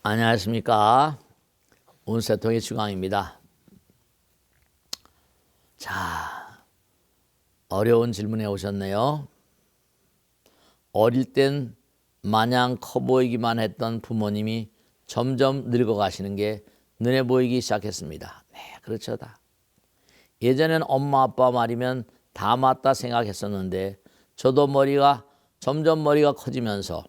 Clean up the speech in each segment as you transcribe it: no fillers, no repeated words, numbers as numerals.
안녕하십니까. 운세통의 주광입니다. 자, 어려운 질문에 오셨네요. 어릴 땐 마냥 커 보이기만 했던 부모님이 점점 늙어가시는 게 눈에 보이기 시작했습니다. 네, 그렇죠. 예전엔 엄마 아빠 말이면 다 맞다 생각했었는데 저도 점점 머리가 커지면서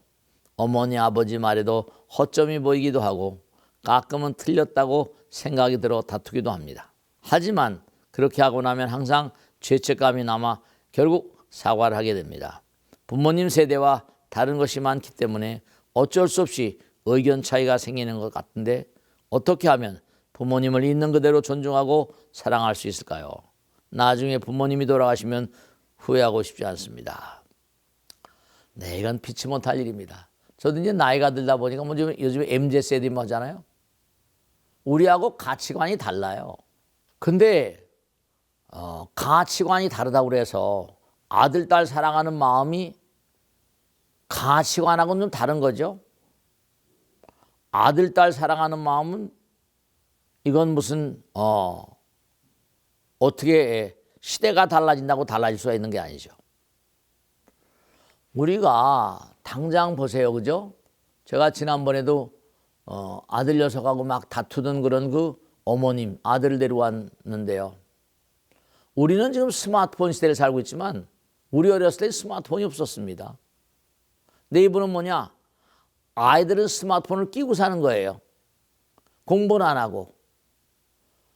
어머니 아버지 말에도 허점이 보이기도 하고 가끔은 틀렸다고 생각이 들어 다투기도 합니다. 하지만 그렇게 하고 나면 항상 죄책감이 남아 결국 사과를 하게 됩니다. 부모님 세대와 다른 것이 많기 때문에 어쩔 수 없이 의견 차이가 생기는 것 같은데 어떻게 하면 부모님을 있는 그대로 존중하고 사랑할 수 있을까요? 나중에 부모님이 돌아가시면 후회하고 싶지 않습니다. 네, 이건 피치 못할 일입니다. 저도 이제 나이가 들다 보니까 요즘 MZ 세대 뭐잖아요. 우리하고 가치관이 달라요. 근데 가치관이 다르다고 그래서 아들, 딸 사랑하는 마음이 가치관하고는 좀 다른 거죠. 아들, 딸 사랑하는 마음은 이건 무슨 어떻게 시대가 달라진다고 달라질 수가 있는 게 아니죠. 우리가 당장 보세요, 그죠? 제가 지난번에도 아들 녀석하고 막 다투던 그런 그 어머님, 아들을 데려왔는데요. 우리는 지금 스마트폰 시대를 살고 있지만 우리 어렸을 때 스마트폰이 없었습니다. 근데 이분은 뭐냐? 아이들은 스마트폰을 끼고 사는 거예요. 공부는 안 하고.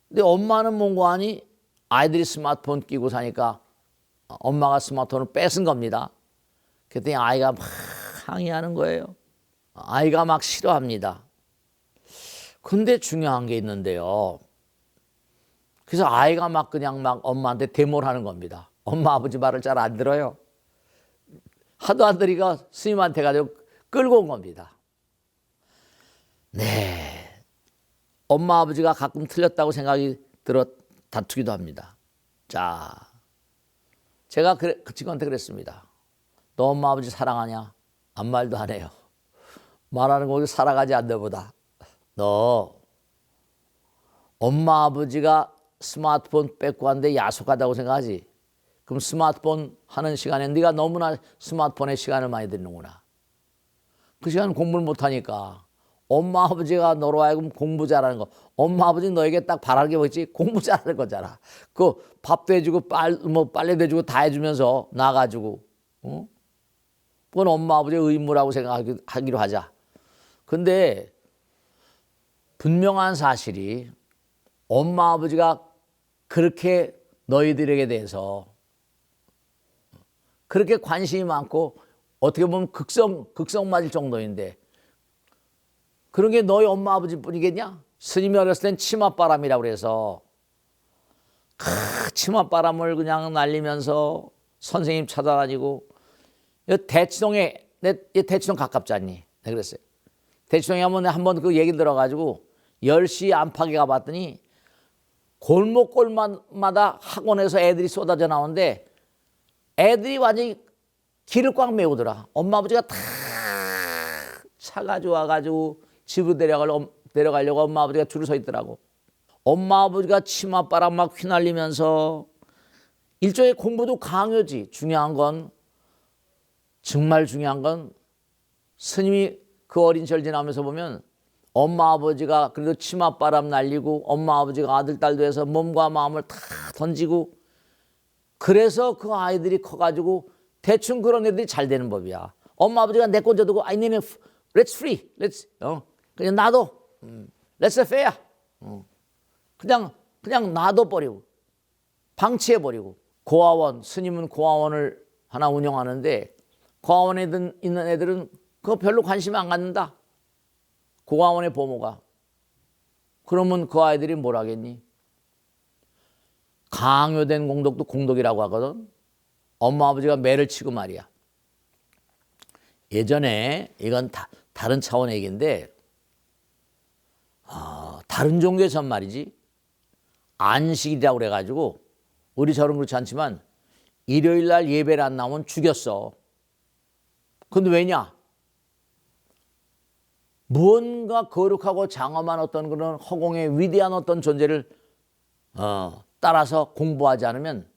근데 엄마는 뭔고 하니 아이들이 스마트폰 끼고 사니까 엄마가 스마트폰을 뺏은 겁니다. 그랬더니 아이가 막 항의하는 거예요. 아이가 막 싫어합니다. 근데 중요한 게 있는데요. 그래서 아이가 막 그냥 막 엄마한테 데모를 하는 겁니다. 엄마 아버지 말을 잘 안 들어요. 하도 안 들으니까 스님한테 가지고 끌고 온 겁니다. 네, 엄마 아버지가 가끔 틀렸다고 생각이 들어 다투기도 합니다. 자, 제가 그 친구한테 그랬습니다. 너 엄마 아버지 사랑하냐? 아무 말도 안 해요. 말하는 거 살아가지 않는 보다. 너 엄마 아버지가 스마트폰 뺏고 왔는데 야속하다고 생각하지? 그럼 스마트폰 하는 시간에 네가 너무나 스마트폰에 시간을 많이 들이는구나. 그 시간 공부를 못하니까 엄마 아버지가 너로 하여금 공부 잘하는 거. 엄마 아버지 너에게 딱 바라는 게 뭐지? 공부 잘하는 거잖아. 그 밥도 해주고 빨래도 해주고 다 해주면서 나가지고 그건 엄마 아버지의 의무라고 생각하기로 하자. 근데 분명한 사실이 엄마 아버지가 그렇게 너희들에게 대해서 그렇게 관심이 많고 어떻게 보면 극성 맞을 정도인데 그런 게 너희 엄마 아버지뿐이겠냐? 스님이 어렸을 땐 치맛바람이라고 그래서 치맛바람을 그냥 날리면서 선생님 찾아다니고 대치동에 대치동 가깝지 않니? 내가 그랬어요. 대치동에 한번 그 얘기 들어가지고 10시 안팎에 가봤더니 골목골마다 학원에서 애들이 쏟아져 나오는데 애들이 완전히 길을 꽉 메우더라. 엄마 아버지가 다 차 가져와가지고 집으로 데려가려고 엄마 아버지가 줄을 서 있더라고. 엄마 아버지가 치맛바람 막 휘날리면서 일종의 공부도 강요지. 정말 중요한 건 스님이 그 어린 시절 지나면서 보면 엄마 아버지가 그래도 치맛바람 날리고 엄마 아버지가 아들 딸도 해서 몸과 마음을 다 던지고 그래서 그 아이들이 커가지고 대충 그런 애들이 잘 되는 법이야. 엄마 아버지가 내 건 줘두고 아니는 let's free, 그냥 놔둬, let's fair, 그냥 놔둬버리고 방치해버리고 스님은 고아원을 하나 운영하는데 고아원에 있는 애들은 그거 별로 관심 안 갖는다. 고아원의 보모가. 그러면 그 아이들이 뭘 하겠니? 강요된 공덕도 공덕이라고 하거든. 엄마 아버지가 매를 치고 말이야. 예전에 이건 다른 차원의 얘기인데 다른 종교에선 말이지 안식이라고 그래가지고 우리처럼 그렇지 않지만 일요일 날 예배를 안 나오면 죽였어. 근데 왜냐? 무언가 거룩하고 장엄한 어떤 그런 허공의 위대한 어떤 존재를 따라서 공부하지 않으면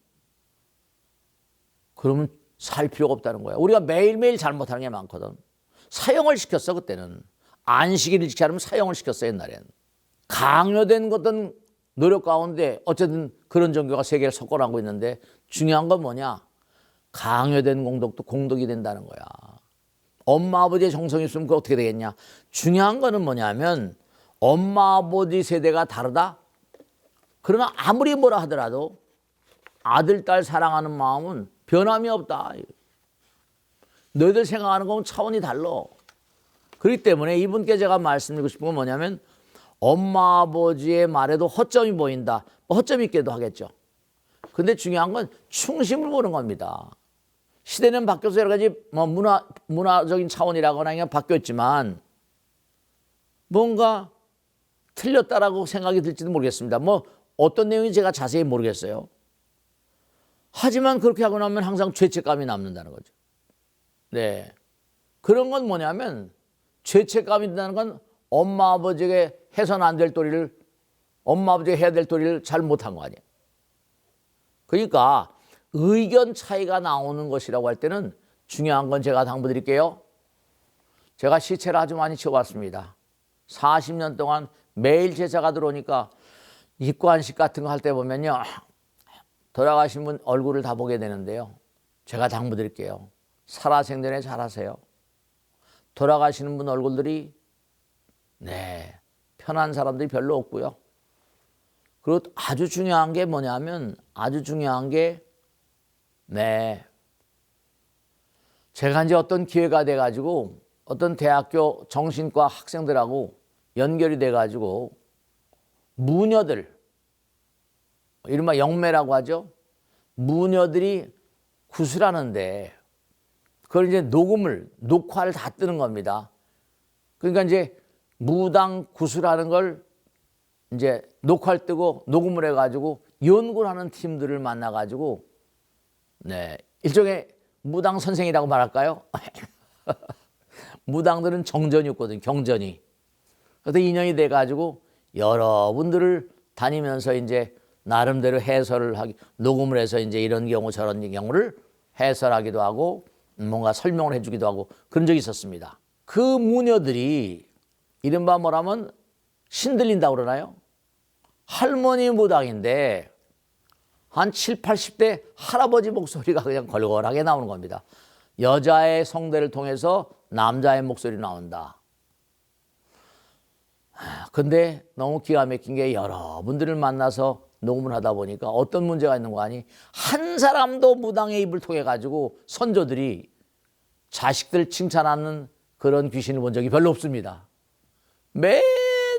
그러면 살 필요가 없다는 거야. 우리가 매일매일 잘못하는 게 많거든. 사형을 시켰어 그때는. 안식일을 지키지 않으면 사형을 시켰어 옛날엔. 강요된 어떤 노력 가운데 어쨌든 그런 종교가 세계를 석권하고 있는데 중요한 건 뭐냐. 강요된 공덕도 공덕이 된다는 거야. 엄마 아버지의 정성이 있으면 그거 어떻게 되겠냐. 중요한 거는 뭐냐면 엄마 아버지 세대가 다르다. 그러나 아무리 뭐라 하더라도 아들 딸 사랑하는 마음은 변함이 없다. 너희들 생각하는 건 차원이 달라. 그렇기 때문에 이분께 제가 말씀드리고 싶은 건 뭐냐면 엄마 아버지의 말에도 허점이 보인다. 허점 있게도 하겠죠. 근데 중요한 건 충심을 보는 겁니다. 시대는 바뀌어서 여러 가지 문화적인 차원이라거나 그냥 바뀌었지만 뭔가 틀렸다라고 생각이 들지도 모르겠습니다. 어떤 내용인지 제가 자세히 모르겠어요. 하지만 그렇게 하고 나면 항상 죄책감이 남는다는 거죠. 네. 그런 건 뭐냐면 죄책감이 든다는 건 엄마 아버지에게 해서는 안 될 도리를 엄마 아버지가 해야 될 도리를 잘 못한 거 아니에요. 그러니까 의견 차이가 나오는 것이라고 할 때는 중요한 건 제가 당부드릴게요. 제가 시체를 아주 많이 치워봤습니다. 40년 동안 매일 제자가 들어오니까 입관식 같은 거 할 때 보면요. 돌아가신 분 얼굴을 다 보게 되는데요. 제가 당부드릴게요. 살아생전에 잘하세요. 돌아가시는 분 얼굴들이 편한 사람들이 별로 없고요. 그리고 아주 중요한 게 뭐냐면 제가 이제 어떤 기회가 돼가지고 어떤 대학교 정신과 학생들하고 연결이 돼가지고 무녀들, 이른바 영매라고 하죠. 무녀들이 구슬하는데 그걸 이제 녹화를 다 뜨는 겁니다. 그러니까 이제 무당 구슬하는 걸 이제 녹화를 뜨고 녹음을 해가지고 연구를 하는 팀들을 만나가지고 일종의 무당 선생이라고 말할까요? 무당들은 정전이 없거든, 경전이. 그래서 인연이 돼가지고 여러분들을 다니면서 이제 나름대로 해설을 하기, 녹음을 해서 이제 이런 경우 저런 경우를 해설하기도 하고 뭔가 설명을 해주기도 하고 그런 적이 있었습니다. 그 무녀들이 이른바 뭐라면 신들린다고 그러나요? 할머니 무당인데 한 7, 80대 할아버지 목소리가 그냥 걸걸하게 나오는 겁니다. 여자의 성대를 통해서 남자의 목소리 나온다. 근데 너무 기가 막힌 게 여러분들을 만나서 녹음을 하다 보니까 어떤 문제가 있는 거 아니? 한 사람도 무당의 입을 통해 가지고 선조들이 자식들 칭찬하는 그런 귀신을 본 적이 별로 없습니다. 맨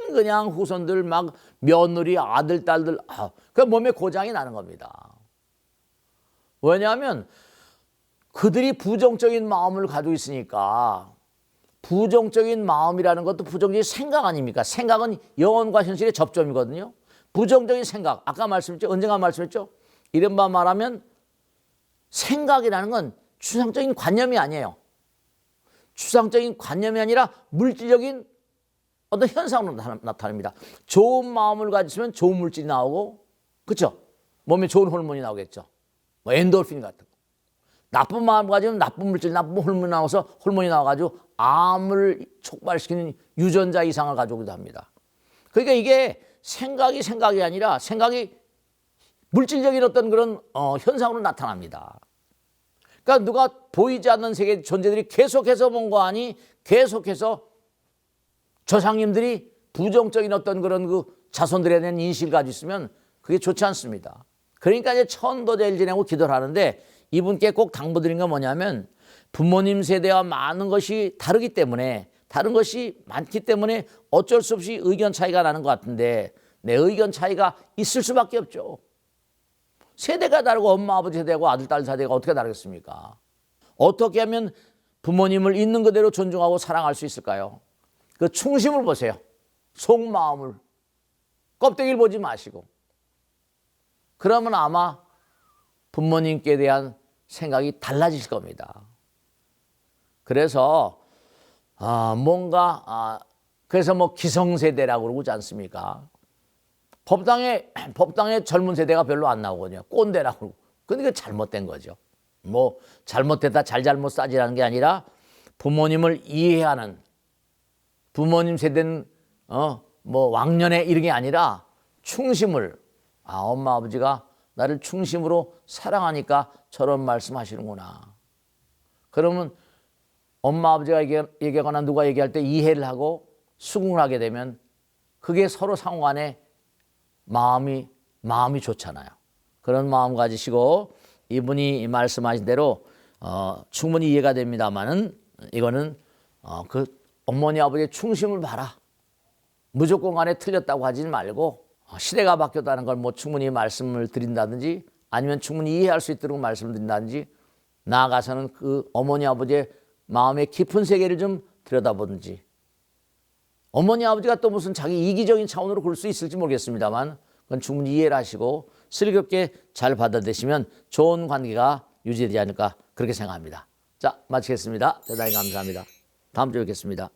그냥 후손들 막 며느리 아들 딸들 그 몸에 고장이 나는 겁니다. 왜냐하면 그들이 부정적인 마음을 가지고 있으니까. 부정적인 마음이라는 것도 부정적인 생각 아닙니까? 생각은 영혼과 현실의 접점이거든요. 부정적인 생각, 아까 말씀했죠? 언젠가 말씀했죠? 이른바 말하면 생각이라는 건 추상적인 관념이 아니에요. 추상적인 관념이 아니라 물질적인 어떤 현상으로 나타납니다. 좋은 마음을 가지면 좋은 물질이 나오고, 그렇죠? 몸에 좋은 호르몬이 나오겠죠. 엔도르핀 같은 거. 나쁜 마음을 가지면 나쁜 물질, 나쁜 호르몬이 나와서 호르몬이 나와가지고 암을 촉발시키는 유전자 이상을 가져오기도 합니다. 그러니까 이게 생각이 아니라 생각이 물질적인 어떤 그런 현상으로 나타납니다. 그러니까 누가 보이지 않는 세계 존재들이 계속해서 본 거 아니 계속해서 조상님들이 부정적인 어떤 그런 그 자손들에 대한 인식을 가지고 있으면 그게 좋지 않습니다. 그러니까 이제 천도제를 지내고 기도를 하는데 이분께 꼭 당부드린 건 뭐냐면 부모님 세대와 많은 것이 다르기 때문에 다른 것이 많기 때문에 어쩔 수 없이 의견 차이가 나는 것 같은데 내 의견 차이가 있을 수밖에 없죠. 세대가 다르고 엄마 아버지 세대하고 아들 딸 세대가 어떻게 다르겠습니까? 어떻게 하면 부모님을 있는 그대로 존중하고 사랑할 수 있을까요? 그 충심을 보세요. 속마음을. 껍데기를 보지 마시고. 그러면 아마 부모님께 대한 생각이 달라지실 겁니다. 그래서 뭔가 그래서 뭐 기성세대라고 그러지 않습니까? 법당에 젊은 세대가 별로 안 나오거든요. 꼰대라고 그러고. 근데 그게 잘못된 거죠. 뭐 잘못됐다 잘못 따지라는 게 아니라 부모님을 이해하는, 부모님 세대는 뭐 왕년에 이런 게 아니라 충심을, 엄마 아버지가 나를 충심으로 사랑하니까 저런 말씀하시는구나. 그러면 엄마 아버지가 얘기하거나 누가 얘기할 때 이해를 하고 수긍을 하게 되면 그게 서로 상호간에 마음이 좋잖아요. 그런 마음 가지시고 이분이 말씀하신 대로 충분히 이해가 됩니다만은 이거는 그 어머니 아버지의 충심을 봐라. 무조건 간에 틀렸다고 하지 말고 시대가 바뀌었다는 걸 뭐 충분히 말씀을 드린다든지 아니면 충분히 이해할 수 있도록 말씀드린다든지 나아가서는 그 어머니 아버지의 마음의 깊은 세계를 좀 들여다보든지, 어머니 아버지가 또 무슨 자기 이기적인 차원으로 그럴 수 있을지 모르겠습니다만 그건 충분히 이해를 하시고 슬기롭게 잘 받아들이시면 좋은 관계가 유지되지 않을까 그렇게 생각합니다. 자, 마치겠습니다. 대단히 감사합니다. 다음 주에 뵙겠습니다.